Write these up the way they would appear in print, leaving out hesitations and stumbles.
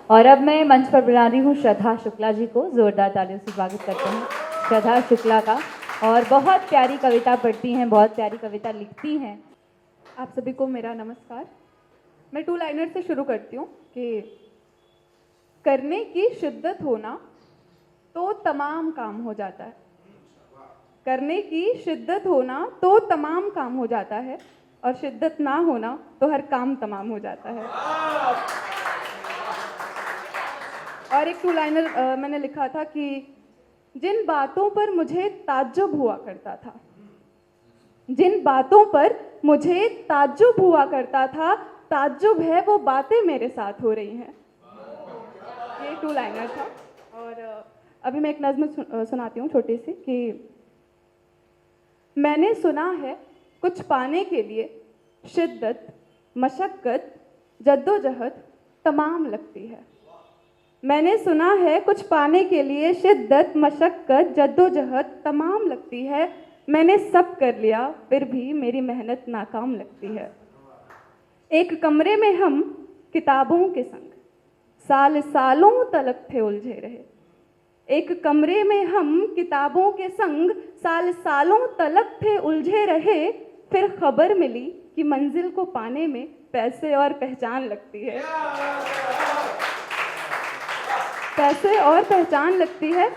और अब मैं मंच पर बुला रही हूँ श्रद्धा शुक्ला जी को। जोरदार तालियों से स्वागत करते हैं श्रद्धा शुक्ला का। और बहुत प्यारी कविता पढ़ती हैं, बहुत प्यारी कविता लिखती हैं। आप सभी को मेरा नमस्कार। मैं टू लाइनर से शुरू करती हूँ कि करने की शिद्दत होना तो तमाम काम हो जाता है। करने की शिद्दत होना तो तमाम काम हो जाता है, और शिद्दत ना होना तो हर काम तमाम हो जाता है। और एक टू लाइनर मैंने लिखा था कि जिन बातों पर मुझे ताज्जुब हुआ करता था, जिन बातों पर मुझे ताज्जुब हुआ करता था, ताज्जुब है वो बातें मेरे साथ हो रही हैं। ये टू लाइनर था। और अभी मैं एक नज़्म सुनाती हूँ छोटी सी कि मैंने सुना है कुछ पाने के लिए शिद्दत, मशक्क़त, जद्दोजहद तमाम लगती है। मैंने सुना है कुछ पाने के लिए शिद्दत, मशक्क़त, जद्दोजहद तमाम लगती है। मैंने सब कर लिया फिर भी मेरी मेहनत नाकाम लगती है। एक कमरे में हम किताबों के संग साल सालों तलक थे उलझे रहे। एक कमरे में हम किताबों के संग साल सालों तलक थे उलझे रहे। फिर खबर मिली कि मंजिल को पाने में पैसे और पहचान लगती है। पैसे और पहचान लगती है।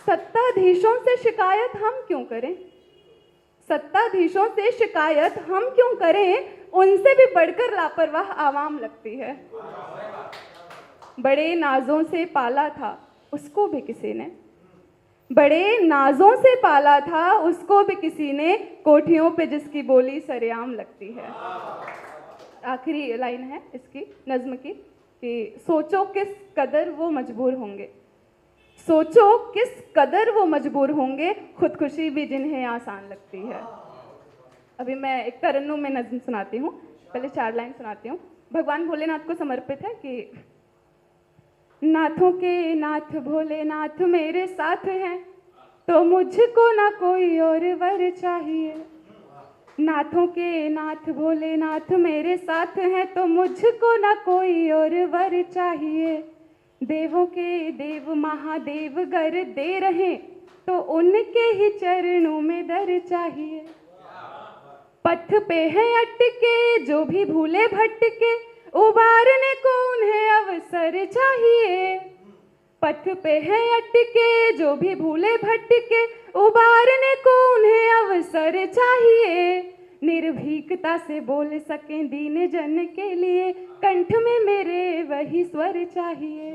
सत्ताधीशों से शिकायत हम क्यों करें? सत्ताधीशों से शिकायत हम क्यों करें? उनसे भी बढ़कर लापरवाह आवाम लगती है। बड़े नाजों से पाला था उसको भी किसी ने, बड़े नाजों से पाला था उसको भी किसी ने, कोठियों पे जिसकी बोली सरेआम लगती है। आखिरी लाइन है इसकी नज़्म की कि सोचो किस कदर वो मजबूर होंगे, सोचो किस कदर वो मजबूर होंगे, खुदकुशी भी जिन्हें आसान लगती है। अभी मैं एक तरन्नुम में नज़्म सुनाती हूँ। पहले 4 लाइन सुनाती हूँ। भगवान भोलेनाथ को समर्पित है कि नाथों के नाथ भोलेनाथ मेरे साथ हैं तो मुझको ना कोई और वर चाहिए। नाथों के नाथ भोलेनाथ मेरे साथ हैं तो मुझको ना कोई और वर चाहिए। देवों के देव महादेव गर दे रहे तो उनके ही चरणों में दर चाहिए। पथ पे है अटके जो भी भूले भटके, उबारने को उन्हें अवसर चाहिए। पथ पे है अटके जो भी भूले भटके, उबारने को उन्हें अवसर चाहिए। निर्भीकता से बोल सकें दीन जन के लिए, कंठ में मेरे वही स्वर चाहिए।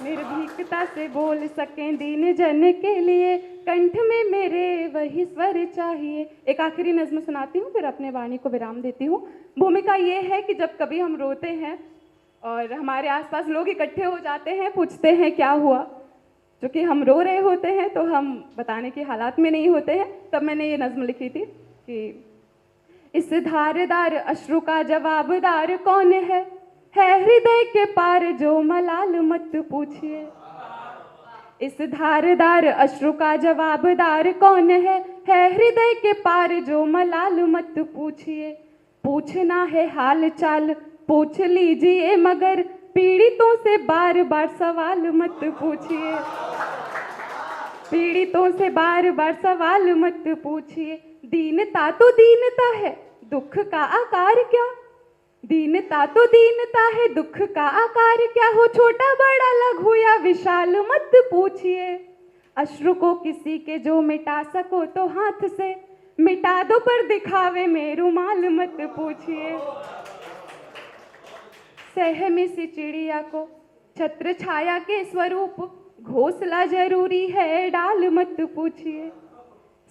निर्भीकता से बोल सकें दीन जन के लिए, कंठ में मेरे वही स्वर चाहिए। एक आखिरी नज़्म सुनाती हूँ, फिर अपने वाणी को विराम देती हूँ। भूमिका ये है कि जब कभी हम रोते हैं और हमारे आसपास लोग इकट्ठे हो जाते हैं, पूछते हैं क्या हुआ, क्योंकि हम रो रहे होते हैं तो हम बताने के हालात में नहीं होते हैं। तब मैंने ये नज़्म लिखी थी कि इस धारदार अश्रु का जवाबदार कौन है हृदय के पार जो मलाल मत पूछिए। इस धारदार अश्रु का जवाबदार कौन है हृदय के पार जो मलाल मत पूछिए। पूछना है हाल चाल पूछ लीजिए, मगर पीड़ितों से बार बार सवाल मत पूछिए। पीड़ितों से बार बार सवाल मत पूछिए। दीनता तो दीनता है, दुख का आकार क्या? दीनता तो दीनता है, दुख का आकार क्या? हो छोटा बड़ा लघु या विशाल मत पूछिए। अश्रु को किसी के जो मिटा सको तो हाथ से मिटा दो, पर दिखावे में रुमाल मत पूछिए। सहमी सी चिड़िया को छत्र छाया के स्वरूप घोंसला जरूरी है, डाल मत पूछिए।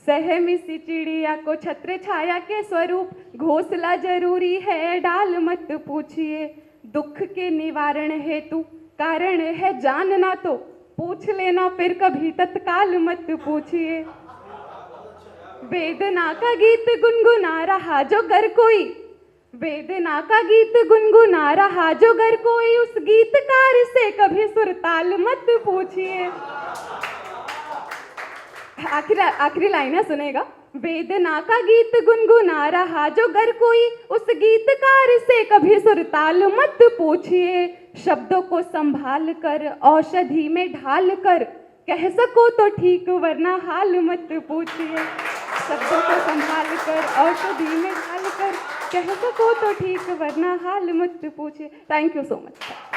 सहमी सी चिड़िया को छत्र छाया के स्वरूप घोंसला जरूरी है, डाल मत पूछिए। दुख के निवारण हेतु कारण है जानना तो पूछ लेना, फिर कभी तत्काल मत पूछिए। वेदना का गीत गुनगुना रहा जो गर कोई, वेदना का गीत गुनगुना रहा जो गर कोई, उस गीतकार से कभी सुरताल मत पूछिए। आखिरी लाइन है, सुनेगा। वेदना का गीत गुनगुना रहा जो गर कोई, उस गीतकार से कभी सुरताल मत पूछिए। शब्दों को संभाल कर औषधि में ढाल कर, कह सको तो ठीक वरना हाल मत पूछिए। शब्दों को संभाल कर औषधि में ढाल कर, कह सको तो ठीक वरना हाल मत पूछिए। Thank you so much.